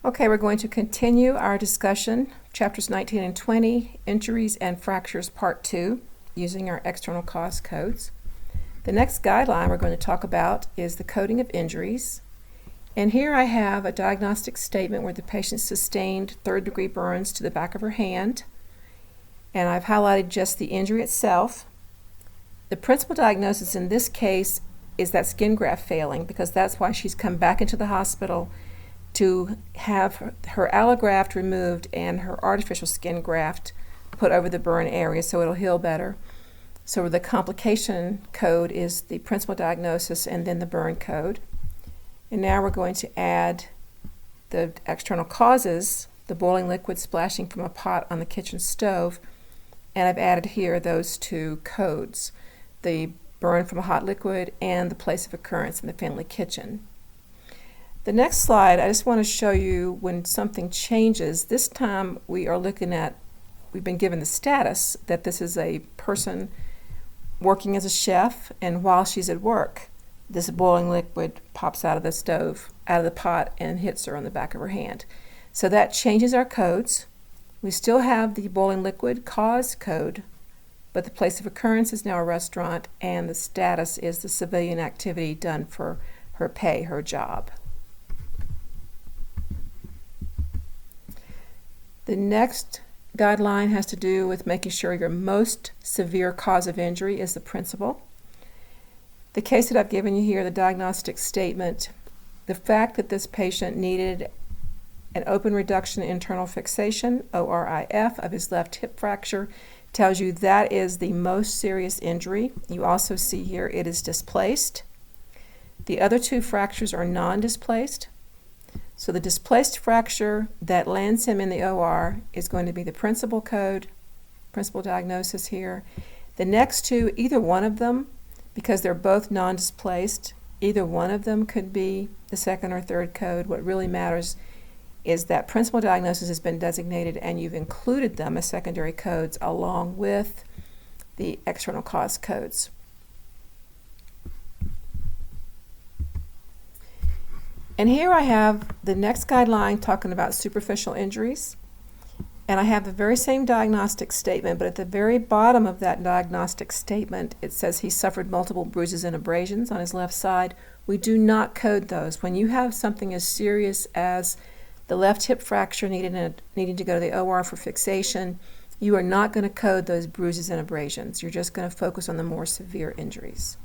Okay, we're going to continue our discussion, chapters 19 and 20, Injuries and Fractures, Part 2, using our external cause codes. The next guideline we're going to talk about is the coding of injuries. And here I have a diagnostic statement where the patient sustained third-degree burns to the back of her hand. And I've highlighted just the injury itself. The principal diagnosis in this case is that skin graft failing, because that's why she's come back into the hospital to have her allograft removed and her artificial skin graft put over the burn area so it'll heal better. So the complication code is the principal diagnosis and then the burn code. And now we're going to add the external causes, the boiling liquid splashing from a pot on the kitchen stove, and I've added here those two codes, the burn from a hot liquid and the place of occurrence in the family kitchen. The next slide, I just want to show you when something changes. This time we are looking at, we've been given the status that this is a person working as a chef, and while she's at work, this boiling liquid pops out of the stove, out of the pot, and hits her on the back of her hand. So that changes our codes. We still have the boiling liquid cause code, but the place of occurrence is now a restaurant, and the status is the civilian activity done for her pay, her job. The next guideline has to do with making sure your most severe cause of injury is the principal. The case that I've given you here, the diagnostic statement, the fact that this patient needed an open reduction internal fixation, ORIF, of his left hip fracture tells you that is the most serious injury. You also see here it is displaced. The other two fractures are non-displaced. So the displaced fracture that lands him in the OR is going to be the principal code, principal diagnosis here. The next two, either one of them, because they're both non-displaced, either one of them could be the second or third code. What really matters is that principal diagnosis has been designated and you've included them as secondary codes along with the external cause codes. And here I have the next guideline talking about superficial injuries. And I have the very same diagnostic statement, but at the very bottom of that diagnostic statement, it says he suffered multiple bruises and abrasions on his left side. We do not code those. When you have something as serious as the left hip fracture needing to go to the OR for fixation, you are not going to code those bruises and abrasions. You're just going to focus on the more severe injuries.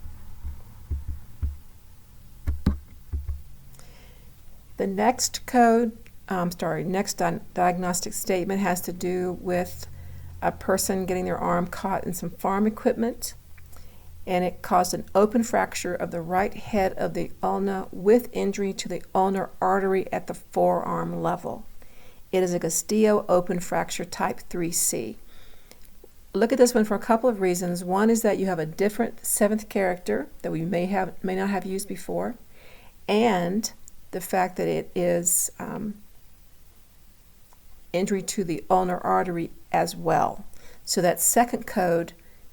The next code, next diagnostic statement has to do with a person getting their arm caught in some farm equipment, and it caused an open fracture of the right head of the ulna with injury to the ulnar artery at the forearm level. It is a Castillo open fracture type 3C. Look at this one for a couple of reasons. One is that you have a different seventh character that we may not have used before, and the fact that it is injury to the ulnar artery as well. So that second code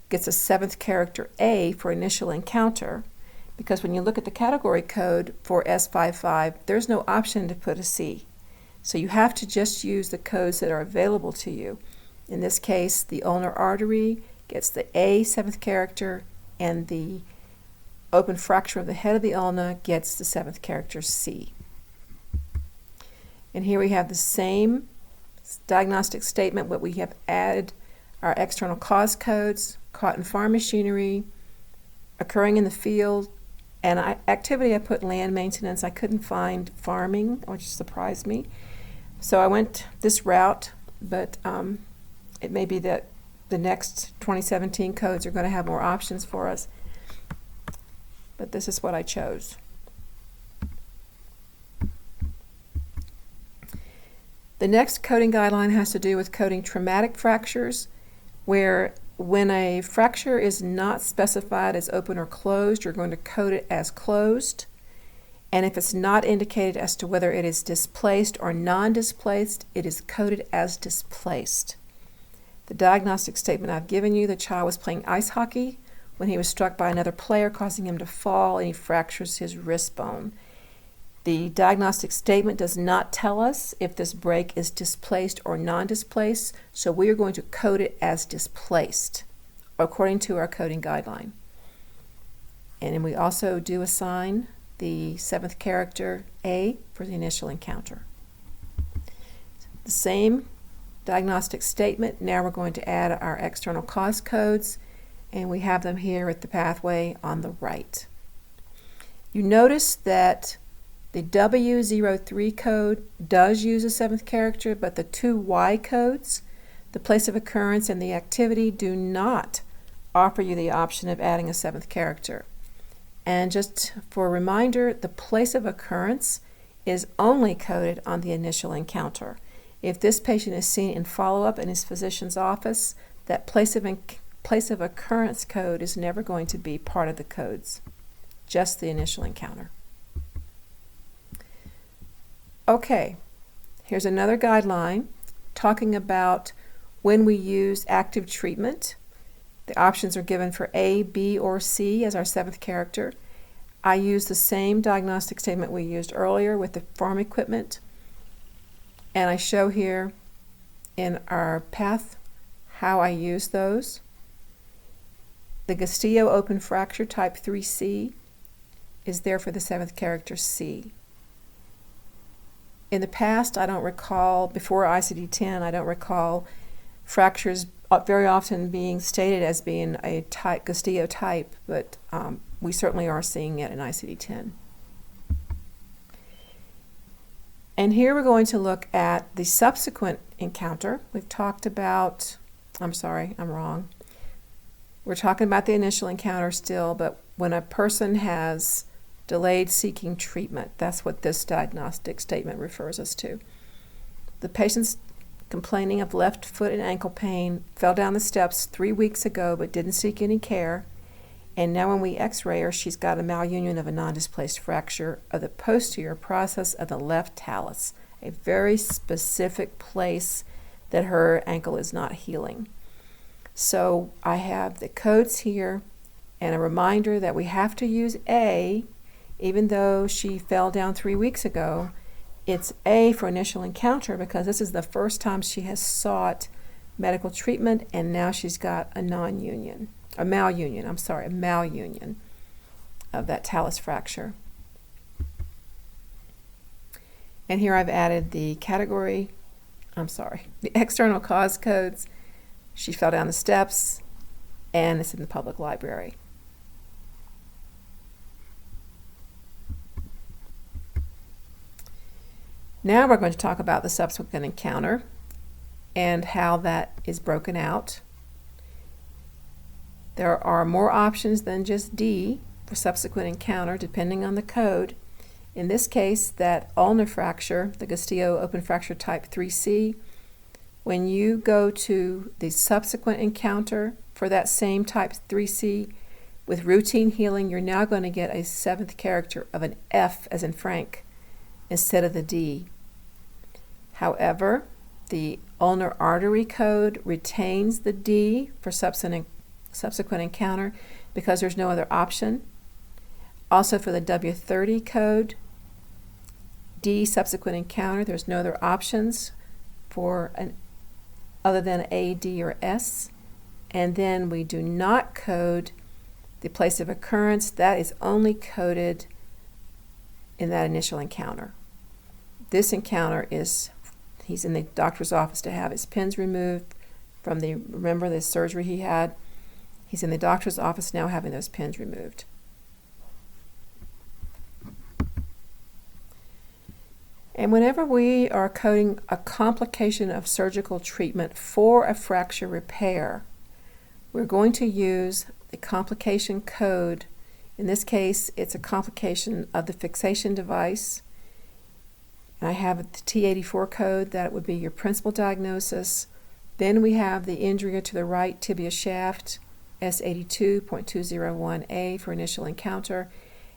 gets a seventh character A for initial encounter, because when you look at the category code for S55, there's no option to put a C. So you have to just use the codes that are available to you. In this case, the ulnar artery gets the A seventh character, and the open fracture of the head of the ulna gets the seventh character C. And here we have the same diagnostic statement, but we have added our external cause codes, caught in farm machinery, occurring in the field, and activity I put land maintenance. I couldn't find farming, which surprised me. So I went this route, but it may be that the next 2017 codes are going to have more options for us. But this is what I chose. The next coding guideline has to do with coding traumatic fractures, where when a fracture is not specified as open or closed, you're going to code it as closed. And if it's not indicated as to whether it is displaced or non-displaced, it is coded as displaced. The diagnostic statement I've given you, the child was playing ice hockey when he was struck by another player, causing him to fall, and he fractures his wrist bone. The diagnostic statement does not tell us if this break is displaced or non-displaced, so we are going to code it as displaced according to our coding guideline. And then we also do assign the 7th character A for the initial encounter. The same diagnostic statement, now we're going to add our external cause codes, and we have them here at the pathway on the right. You notice that the W03 code does use a 7th character, but the 2 Y codes, the place of occurrence and the activity, do not offer you the option of adding a 7th character. And just for a reminder, the place of occurrence is only coded on the initial encounter. If this patient is seen in follow-up in his physician's office, that place of occurrence code is never going to be part of the codes, just the initial encounter. Okay, here's another guideline talking about when we use active treatment. The options are given for A, B, or C as our 7th character. I use the same diagnostic statement we used earlier with the farm equipment, and I show here in our path how I use those. The Castillo open fracture type 3C is there for the 7th character C. In the past, I don't recall, before ICD-10, I don't recall fractures very often being stated as being a type, Castillo type, but we certainly are seeing it in ICD-10. And here we're going to look at the subsequent encounter. We've talked about, I'm sorry, I'm wrong. We're talking about the initial encounter still, but when a person has delayed seeking treatment, that's what this diagnostic statement refers us to. The patient's complaining of left foot and ankle pain, fell down the steps 3 weeks ago but didn't seek any care, and now when we x-ray her, she's got a malunion of a non-displaced fracture of the posterior process of the left talus, a very specific place that her ankle is not healing. So I have the codes here and a reminder that we have to use A, even though she fell down 3 weeks ago. It's A for initial encounter because this is the first time she has sought medical treatment, and now she's got a malunion of that talus fracture. And here I've added the the external cause codes. She fell down the steps, and it's in the public library. Now we're going to talk about the subsequent encounter and how that is broken out. There are more options than just D for subsequent encounter depending on the code. In this case, that ulnar fracture, the Castillo open fracture type 3C, when you go to the subsequent encounter for that same type 3C with routine healing, you're now going to get a 7th character of an F as in Frank instead of the D. However, the ulnar artery code retains the D for subsequent encounter because there's no other option. Also for the W30 code, D subsequent encounter, there's no other options for other than A, D, or S. And then we do not code the place of occurrence. That is only coded in that initial encounter. This encounter is, he's in the doctor's office to have his pins removed from remember the surgery he had? He's in the doctor's office now having those pins removed. And whenever we are coding a complication of surgical treatment for a fracture repair, we're going to use the complication code. In this case, it's a complication of the fixation device. And I have the T84 code, that would be your principal diagnosis. Then we have the injury to the right tibia shaft, S82.221A for initial encounter.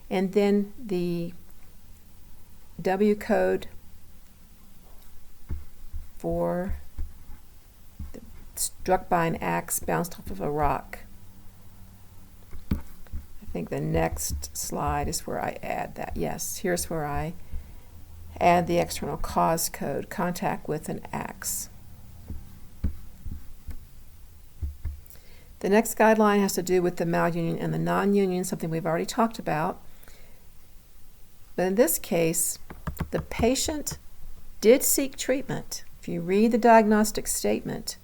And then the W code for struck by an axe, bounced off of a rock. I think the next slide is where I add that. Yes, here's where I add the external cause code, contact with an axe. The next guideline has to do with the malunion and the non-union, something we've already talked about. But in this case, the patient did seek treatment. If you read the diagnostic statement,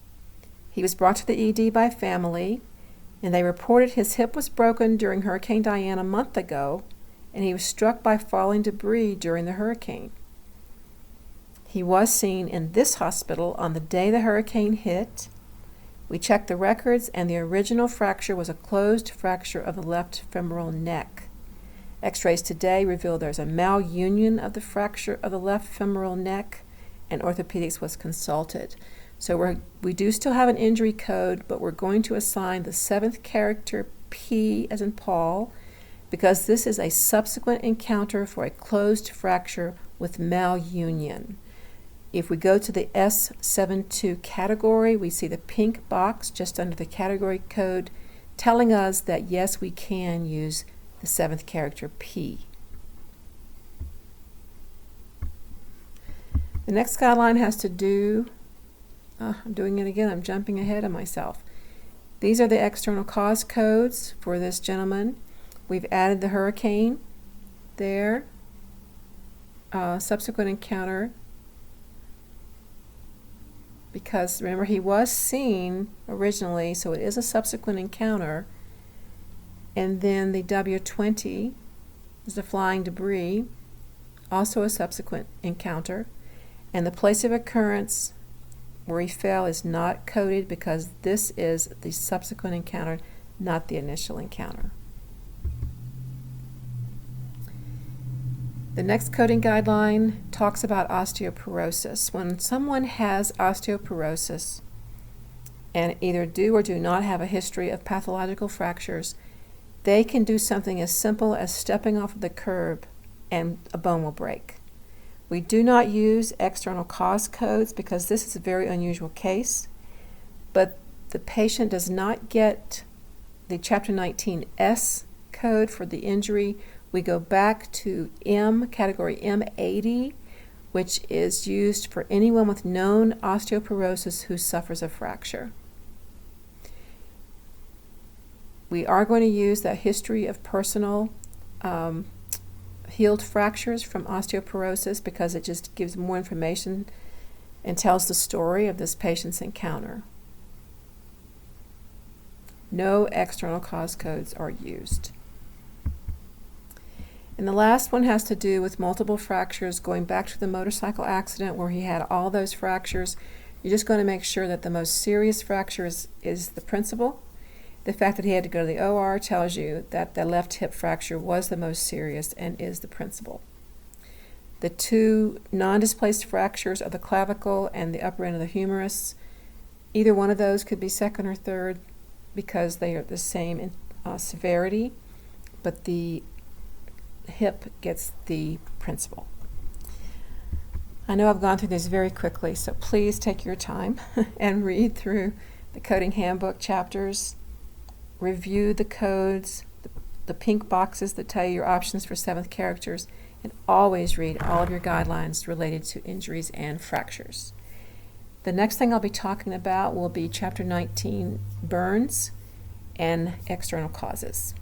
he was brought to the ED by family, and they reported his hip was broken during Hurricane Diane a month ago, and he was struck by falling debris during the hurricane. He was seen in this hospital on the day the hurricane hit. We checked the records, and the original fracture was a closed fracture of the left femoral neck. X-rays today reveal there's a malunion of the fracture of the left femoral neck, and orthopedics was consulted. So we do still have an injury code, but we're going to assign the 7th character P as in Paul, because this is a subsequent encounter for a closed fracture with malunion. If we go to the S72 category, we see the pink box just under the category code telling us that yes, we can use the 7th character P. The next guideline has to do, I'm doing it again, I'm jumping ahead of myself. These are the external cause codes for this gentleman. We've added the hurricane there, subsequent encounter, because remember he was seen originally, so it is a subsequent encounter. And then the W20 is the flying debris, also a subsequent encounter. And the place of occurrence where he fell is not coded because this is the subsequent encounter, not the initial encounter. The next coding guideline talks about osteoporosis. When someone has osteoporosis and either do or do not have a history of pathological fractures, they can do something as simple as stepping off of the curb and a bone will break. We do not use external cause codes because this is a very unusual case, but the patient does not get the Chapter 19S code for the injury. We go back to M, category M80, which is used for anyone with known osteoporosis who suffers a fracture. We are going to use that history of personal healed fractures from osteoporosis because it just gives more information and tells the story of this patient's encounter. No external cause codes are used. And the last one has to do with multiple fractures, going back to the motorcycle accident where he had all those fractures. You're just going to make sure that the most serious fracture is the principal. The fact that he had to go to the OR tells you that the left hip fracture was the most serious and is the principal. The two non-displaced fractures are the clavicle and the upper end of the humerus. Either one of those could be second or third because they are the same in severity, but the hip gets the principal. I know I've gone through this very quickly, so please take your time and read through the Coding Handbook chapters. Review the codes, the pink boxes that tell you your options for 7th characters, and always read all of your guidelines related to injuries and fractures. The next thing I'll be talking about will be Chapter 19 burns and external causes.